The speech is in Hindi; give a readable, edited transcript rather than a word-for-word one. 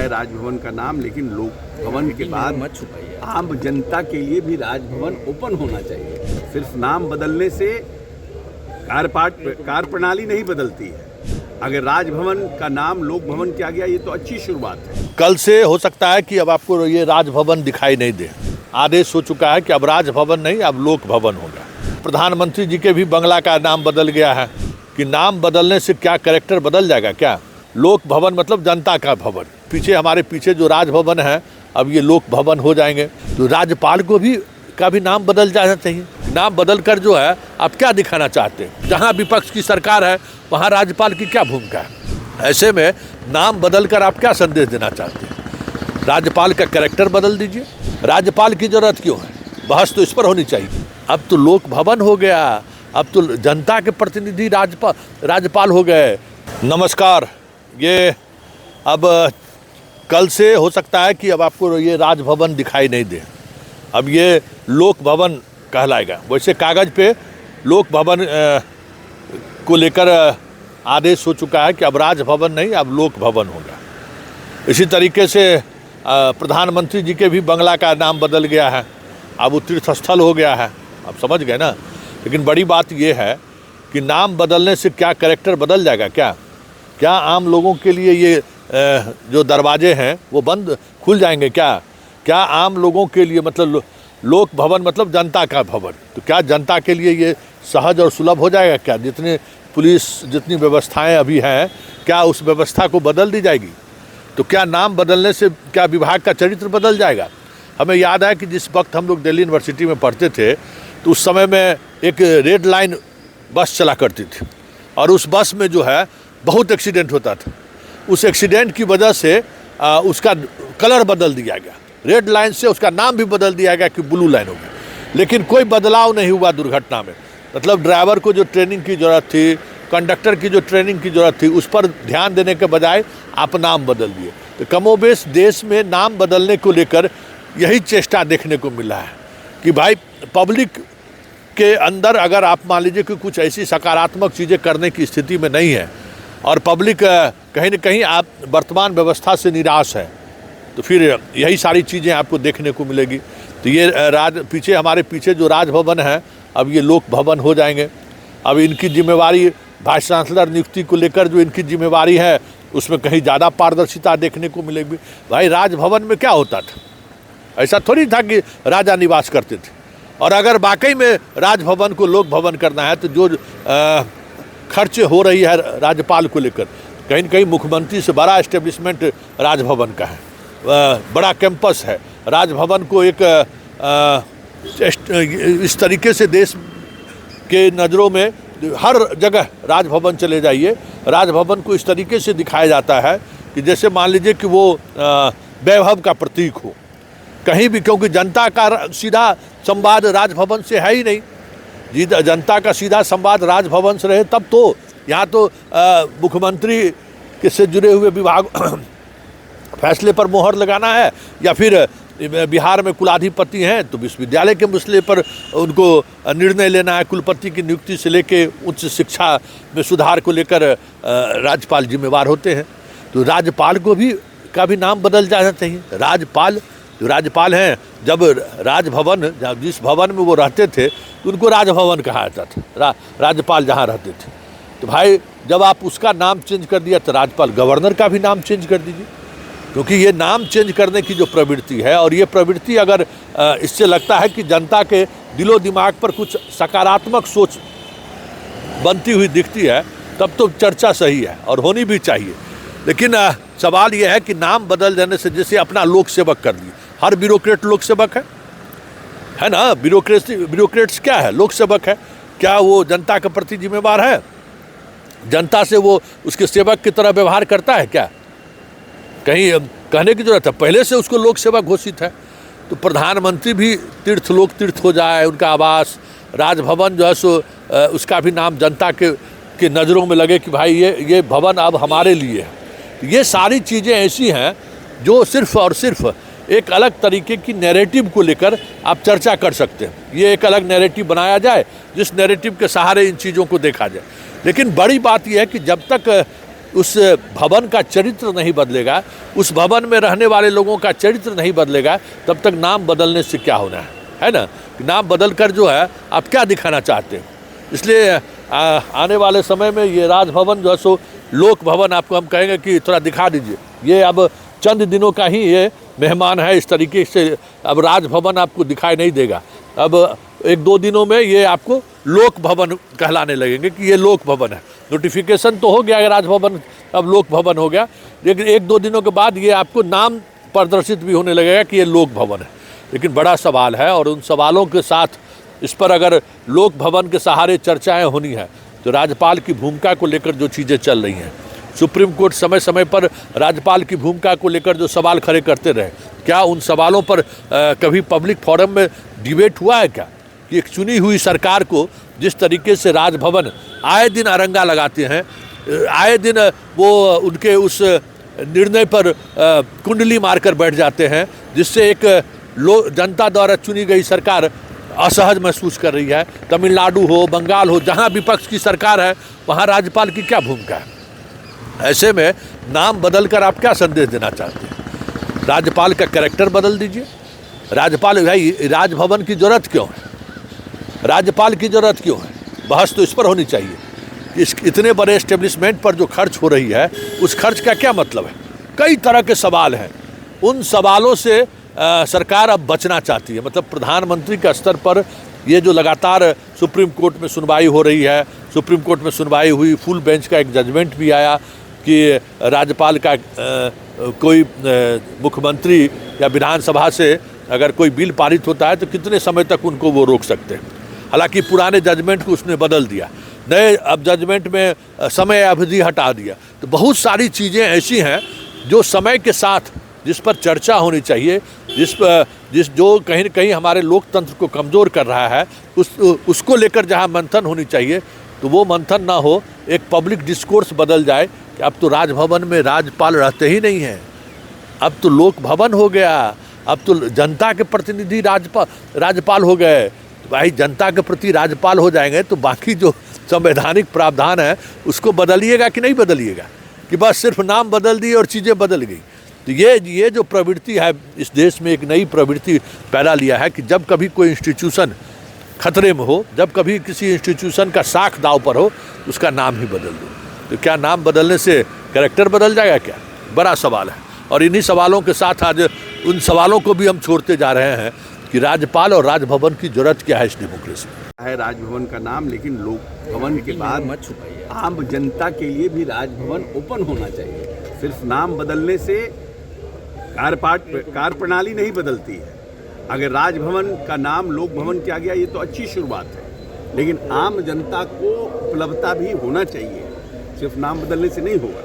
है राजभवन का नाम, लेकिन लोक भवन के बाद मत छुपाइए। आम जनता के लिए भी राजभवन ओपन होना चाहिए। सिर्फ नाम बदलने से कार्य प्रणाली नहीं बदलती है। अगर राजभवन का नाम लोक भवन किया गया, ये तो अच्छी शुरुआत है। कल से हो सकता है कि अब आपको ये राजभवन दिखाई नहीं दे। आदेश हो चुका है कि अब राजभवन नहीं, अब लोक भवन होगा। प्रधानमंत्री जी के भी बंगला का नाम बदल गया है कि नाम बदलने से क्या कैरेक्टर बदल जाएगा क्या? लोक भवन मतलब जनता का भवन। पीछे हमारे पीछे जो राजभवन है, अब ये लोक भवन हो जाएंगे। तो राज्यपाल को भी का भी नाम बदल जाना चाहिए। नाम बदल कर जो है आप क्या दिखाना चाहते हैं? जहाँ विपक्ष की सरकार है वहाँ राज्यपाल की क्या भूमिका है? ऐसे में नाम बदल कर आप क्या संदेश देना चाहते हैं? राज्यपाल का कैरेक्टर बदल दीजिए। राज्यपाल की जरूरत क्यों है? बहस तो इस पर होनी चाहिए। अब तो लोक भवन हो गया, अब तो जनता के प्रतिनिधि राज्यपाल हो गए। नमस्कार। ये अब कल से हो सकता है कि अब आपको ये राजभवन दिखाई नहीं दे, अब ये लोक भवन कहलाएगा। वैसे कागज़ पे लोक भवन को लेकर आदेश हो चुका है कि अब राजभवन नहीं, अब लोक भवन होगा। इसी तरीके से प्रधानमंत्री जी के भी बंगला का नाम बदल गया है, अब वो तीर्थ स्थल हो गया है। आप समझ गए ना? लेकिन बड़ी बात ये है कि नाम बदलने से क्या कैरेक्टर बदल जाएगा क्या? क्या आम लोगों के लिए ये जो दरवाजे हैं वो बंद खुल जाएंगे क्या? क्या आम लोगों के लिए मतलब लोक भवन मतलब जनता का भवन, तो क्या जनता के लिए ये सहज और सुलभ हो जाएगा क्या? जितने पुलिस जितनी व्यवस्थाएं अभी हैं, क्या उस व्यवस्था को बदल दी जाएगी? तो क्या नाम बदलने से क्या विभाग का चरित्र बदल जाएगा? हमें याद है कि जिस वक्त हम लोग दिल्ली यूनिवर्सिटी में पढ़ते थे तो उस समय में एक रेड लाइन बस चला करती थी और उस बस में जो है बहुत एक्सीडेंट होता था। उस एक्सीडेंट की वजह से उसका कलर बदल दिया गया, रेड लाइन से उसका नाम भी बदल दिया गया कि ब्लू लाइन हो गया। लेकिन कोई बदलाव नहीं हुआ दुर्घटना में। मतलब ड्राइवर को जो ट्रेनिंग की ज़रूरत थी, कंडक्टर की जो ट्रेनिंग की ज़रूरत थी, उस पर ध्यान देने के बजाय आप नाम बदल दिए। तो कमोबेश देश में नाम बदलने को लेकर यही चेष्टा देखने को मिला है कि भाई पब्लिक के अंदर अगर आप मान लीजिए कि कुछ ऐसी सकारात्मक चीज़ें करने की स्थिति में नहीं है और पब्लिक कहीं ना कहीं आप वर्तमान व्यवस्था से निराश है, तो फिर यही सारी चीज़ें आपको देखने को मिलेगी। तो ये पीछे हमारे पीछे जो राजभवन है, अब ये लोक भवन हो जाएंगे। अब इनकी जिम्मेवारी वाइस चांसलर नियुक्ति को लेकर जो इनकी जिम्मेवारी है उसमें कहीं ज़्यादा पारदर्शिता देखने को मिलेगी। भाई राजभवन में क्या होता था? ऐसा थोड़ी था कि राजा निवास करते थे। और अगर वाकई में राजभवन को लोक भवन करना है तो जो खर्च हो रही है राज्यपाल को लेकर, कहीं न कहीं मुख्यमंत्री से बड़ा एस्टेब्लिशमेंट राजभवन का है, बड़ा कैंपस है। राजभवन को एक इस तरीके से देश के नज़रों में हर जगह राजभवन चले जाइए, राजभवन को इस तरीके से दिखाया जाता है कि जैसे मान लीजिए कि वो वैभव का प्रतीक हो कहीं भी, क्योंकि जनता का सीधा संवाद राजभवन से है ही नहीं। जी, जनता का सीधा संवाद राजभवन से रहे तब तो यहाँ तो मुख्यमंत्री के से जुड़े हुए विभाग फैसले पर मोहर लगाना है, या फिर बिहार में कुलाधिपति हैं तो विश्वविद्यालय के मसले पर उनको निर्णय लेना है। कुलपति की नियुक्ति से लेके उच्च शिक्षा में सुधार को लेकर राज्यपाल जिम्मेवार होते हैं। तो राज्यपाल को भी का भी नाम बदल जाना चाहिए। राज्यपाल हैं, जब राजभवन जिस भवन में वो रहते थे तो उनको राजभवन कहा जाता था, राज्यपाल जहाँ रहते थे। तो भाई जब आप उसका नाम चेंज कर दिया तो राज्यपाल गवर्नर का भी नाम चेंज कर दीजिए, क्योंकि ये नाम चेंज करने की जो प्रवृत्ति है और ये प्रवृत्ति अगर इससे लगता है कि जनता के दिलो दिमाग पर कुछ सकारात्मक सोच बनती हुई दिखती है, तब तो चर्चा सही है और होनी भी चाहिए। लेकिन सवाल यह है कि नाम बदल देने से जैसे अपना लोक सेवक कर दिए। हर ब्यूरोक्रेट लोक सेवक है ना? ब्यूरोक्रेट्स क्या है? लोक सेवक है। क्या वो जनता के प्रति जिम्मेवार है? जनता से वो उसके सेवक की तरह व्यवहार करता है क्या? कहीं कहने की जरूरत है, पहले से उसको लोक सेवा घोषित है। तो प्रधानमंत्री भी तीर्थ हो जाए, उनका आवास राजभवन जो है सो उसका भी नाम जनता के नज़रों में लगे कि भाई ये भवन अब हमारे लिए है। ये सारी चीज़ें ऐसी हैं जो सिर्फ और सिर्फ एक अलग तरीके की नैरेटिव को लेकर आप चर्चा कर सकते हैं। ये एक अलग नैरेटिव बनाया जाए जिस नैरेटिव के सहारे इन चीज़ों को देखा जाए। लेकिन बड़ी बात यह है कि जब तक उस भवन का चरित्र नहीं बदलेगा, उस भवन में रहने वाले लोगों का चरित्र नहीं बदलेगा, तब तक नाम बदलने से क्या होना है ना। नाम बदल कर जो है आप क्या दिखाना चाहते हैं। इसलिए आने वाले समय में ये राजभवन जो है सो लोक भवन आपको हम कहेंगे कि थोड़ा दिखा दीजिए। ये अब चंद दिनों का ही ये मेहमान है, इस तरीके से अब राजभवन आपको दिखाई नहीं देगा। अब 1-2 दिनों में ये आपको लोक भवन कहलाने लगेंगे कि ये लोक भवन है। नोटिफिकेशन तो हो गया है राजभवन, अब लोक भवन हो गया, लेकिन 1-2 दिनों के बाद ये आपको नाम प्रदर्शित भी होने लगेगा कि ये लोक भवन है। लेकिन बड़ा सवाल है, और उन सवालों के साथ इस पर अगर लोक भवन के सहारे चर्चाएं होनी है तो राज्यपाल की भूमिका को लेकर जो चीज़ें चल रही हैं, सुप्रीम कोर्ट समय समय पर राज्यपाल की भूमिका को लेकर जो सवाल खड़े करते रहे, क्या उन सवालों पर कभी पब्लिक फोरम में डिबेट हुआ है क्या? कि एक चुनी हुई सरकार को जिस तरीके से राजभवन आए दिन अरंगा लगाते हैं, आए दिन वो उनके उस निर्णय पर कुंडली मारकर बैठ जाते हैं, जिससे एक जनता द्वारा चुनी गई सरकार असहज महसूस कर रही है। तमिलनाडु हो, बंगाल हो, जहाँ विपक्ष की सरकार है वहाँ राज्यपाल की क्या भूमिका है? ऐसे में नाम बदल कर आप क्या संदेश देना चाहते हैं? राज्यपाल का कैरेक्टर बदल दीजिए। राज्यपाल भाई राजभवन की जरूरत क्यों है? राज्यपाल की जरूरत क्यों है? बहस तो इस पर होनी चाहिए कि इस इतने बड़े एस्टेब्लिशमेंट पर जो खर्च हो रही है उस खर्च का क्या मतलब है। कई तरह के सवाल हैं, उन सवालों से सरकार अब बचना चाहती है। मतलब प्रधानमंत्री के स्तर पर ये जो लगातार सुप्रीम कोर्ट में सुनवाई हो रही है, सुप्रीम कोर्ट में सुनवाई हुई, फुल बेंच का एक जजमेंट भी आया कि राज्यपाल का कोई मुख्यमंत्री या विधानसभा से अगर कोई बिल पारित होता है तो कितने समय तक उनको वो रोक सकते हैं। हालांकि पुराने जजमेंट को उसने बदल दिया, नए अब जजमेंट में समय अवधि हटा दिया। तो बहुत सारी चीज़ें ऐसी हैं जो समय के साथ जिस पर चर्चा होनी चाहिए, जो कहीं न कहीं हमारे लोकतंत्र को कमज़ोर कर रहा है, उसको लेकर जहां मंथन होनी चाहिए, तो वो मंथन ना हो, एक पब्लिक डिस्कोर्स बदल जाए कि अब तो राजभवन में राज्यपाल रहते ही नहीं हैं, अब तो लोक भवन हो गया, अब तो जनता के प्रतिनिधि राज्यपाल हो गए। तो भाई जनता के प्रति राज्यपाल हो जाएंगे तो बाकी जो संवैधानिक प्रावधान है उसको बदलिएगा कि नहीं बदलिएगा, कि बस सिर्फ नाम बदल दिए और चीज़ें बदल गई। तो ये जो प्रवृत्ति है, इस देश में एक नई प्रवृत्ति पैदा लिया है कि जब कभी कोई इंस्टीट्यूशन खतरे में हो, जब कभी किसी इंस्टीट्यूशन का साख दाव पर हो, उसका नाम ही बदल दो। तो क्या नाम बदलने से कैरेक्टर बदल जाएगा क्या? बड़ा सवाल है। और इन्हीं सवालों के साथ आज उन सवालों को भी हम छोड़ते जा रहे हैं कि राज्यपाल और राजभवन की जरूरत क्या है इस डेमोक्रेसी में। है राजभवन का नाम, लेकिन लोक भवन के बाद आम जनता के लिए भी राजभवन ओपन होना चाहिए। सिर्फ नाम बदलने से कार्य प्रणाली नहीं बदलती है। अगर राजभवन का नाम लोक भवन किया गया ये तो अच्छी शुरुआत है, लेकिन आम जनता को उपलब्धता भी होना चाहिए, सिर्फ नाम बदलने से नहीं होगा।